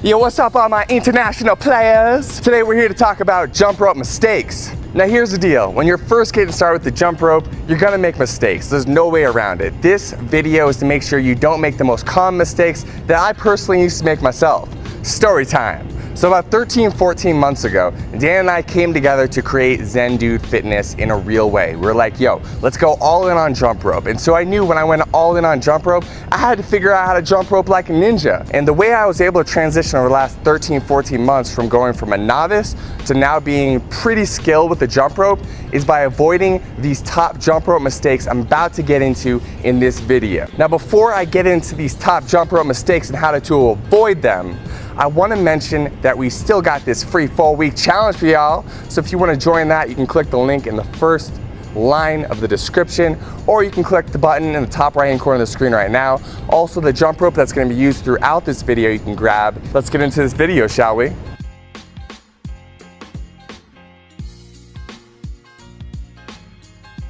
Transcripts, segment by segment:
Yo, what's up all my international players? Today we're here to talk about jump rope mistakes. Now here's the deal, when you're first getting started with the jump rope, you're gonna make mistakes. There's no way around it. This video is to make sure you don't make the most common mistakes that I personally used to make myself. Story time. So about 13, 14 months ago, Dan and I came together to create Zen Dude Fitness in a real way. We're like, yo, let's go all in on jump rope. And so I knew when I went all in on jump rope, I had to figure out how to jump rope like a ninja. And the way I was able to transition over the last 13, 14 months from going from a novice to now being pretty skilled with the jump rope is by avoiding these top jump rope mistakes I'm about to get into in this video. Now before I get into these top jump rope mistakes and how to avoid them, I want to mention that we still got this free 4-week challenge for y'all. So if you want to join that, you can click the link in the first line of the description, or you can click the button in the top right hand corner of the screen right now. Also, the jump rope that's going to be used throughout this video you can grab. Let's get into this video, shall we?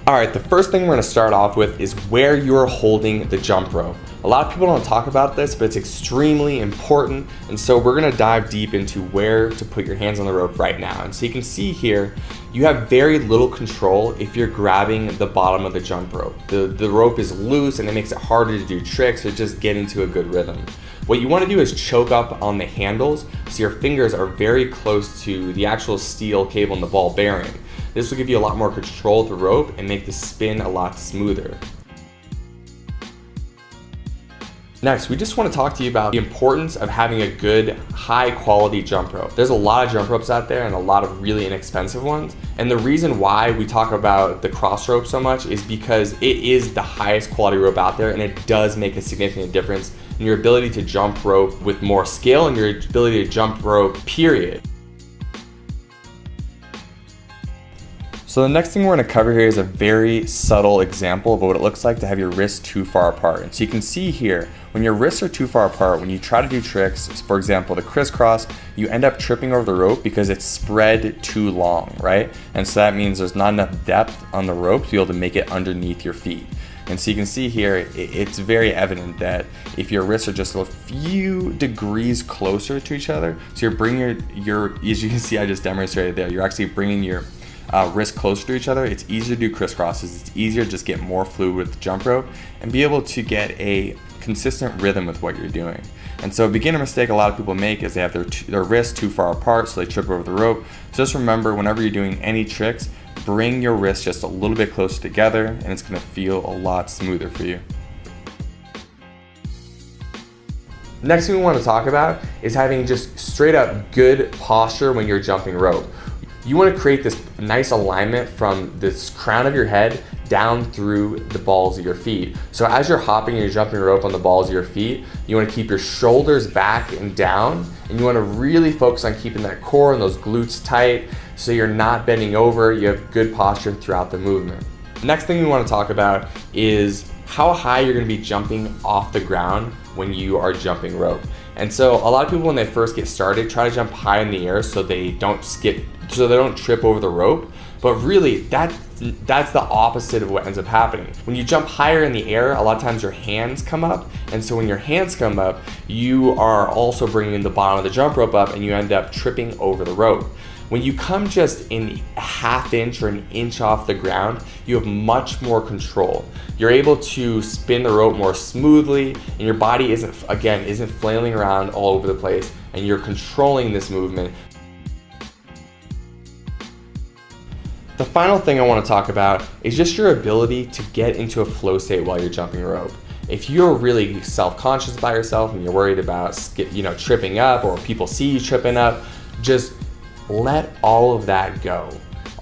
All right, the first thing we're gonna start off with is where you're holding the jump rope. A lot of people don't talk about this, but it's extremely important. And so we're gonna dive deep into where to put your hands on the rope right now. And so you can see here, you have very little control if you're grabbing the bottom of the jump rope. The rope is loose and it makes it harder to do tricks or just get into a good rhythm. What you wanna do is choke up on the handles so your fingers are very close to the actual steel cable and the ball bearing. This will give you a lot more control of the rope and make the spin a lot smoother. Next, we just want to talk to you about the importance of having a good, high quality jump rope. There's a lot of jump ropes out there and a lot of really inexpensive ones. And the reason why we talk about the cross rope so much is because it is the highest quality rope out there and it does make a significant difference in your ability to jump rope with more skill and your ability to jump rope, period. So the next thing we're going to cover here is a very subtle example of what it looks like to have your wrists too far apart. And so you can see here, when your wrists are too far apart, when you try to do tricks, for example, the crisscross, you end up tripping over the rope because it's spread too long, right? And so that means there's not enough depth on the rope to be able to make it underneath your feet. And so you can see here, it's very evident that if your wrists are just a few degrees closer to each other, so you're bringing your as you can see, I just demonstrated there, you're actually bringing your wrists closer to each other, it's easier to do crisscrosses, it's easier to just get more fluid with the jump rope and be able to get a consistent rhythm with what you're doing. And so a beginner mistake a lot of people make is they have their wrists too far apart, so they trip over the rope. So just remember, whenever you're doing any tricks, bring your wrists just a little bit closer together and it's going to feel a lot smoother for you. Next thing we want to talk about is having just straight up good posture when you're jumping rope. You want to create this nice alignment from this crown of your head down through the balls of your feet. So as you're hopping and you're jumping rope on the balls of your feet, you want to keep your shoulders back and down, and you want to really focus on keeping that core and those glutes tight so you're not bending over, you have good posture throughout the movement. Next thing we want to talk about is how high you're going to be jumping off the ground when you are jumping rope. And so a lot of people when they first get started try to jump high in the air so they don't trip over the rope, but really that's the opposite of what ends up happening. When you jump higher in the air, a lot of times your hands come up, and so when your hands come up, you are also bringing the bottom of the jump rope up and you end up tripping over the rope. When you come just in a half inch or an inch off the ground, you have much more control. You're able to spin the rope more smoothly and your body isn't flailing around all over the place and you're controlling this movement. The final thing I want to talk about is just your ability to get into a flow state while you're jumping rope. If you're really self-conscious by yourself and you're worried about tripping up or people see you tripping up, just let all of that go.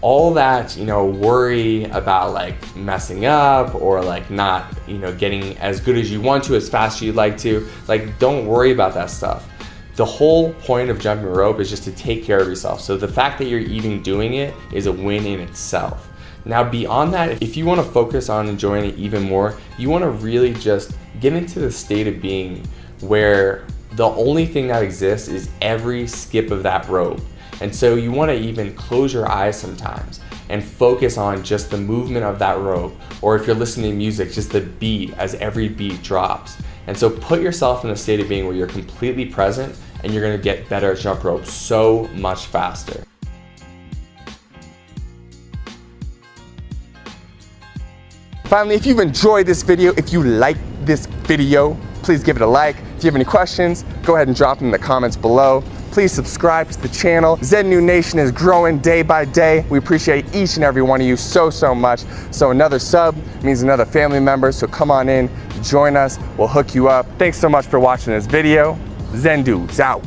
All that, worry about like messing up or like not, getting as good as you want to, as fast as you'd like to, like don't worry about that stuff. The whole point of jumping rope is just to take care of yourself. So the fact that you're even doing it is a win in itself. Now beyond that, if you want to focus on enjoying it even more, you want to really just get into the state of being where the only thing that exists is every skip of that rope. And so you want to even close your eyes sometimes and focus on just the movement of that rope. Or if you're listening to music, just the beat as every beat drops. And so put yourself in a state of being where you're completely present, and you're gonna get better at jump rope so much faster. Finally, if you've enjoyed this video, if you like this video, please give it a like. If you have any questions, go ahead and drop them in the comments below. Please subscribe to the channel. ZenNu Nation is growing day by day. We appreciate each and every one of you so much. So another sub means another family member, so come on in, join us, we'll hook you up. Thanks so much for watching this video. Zen Dudes out.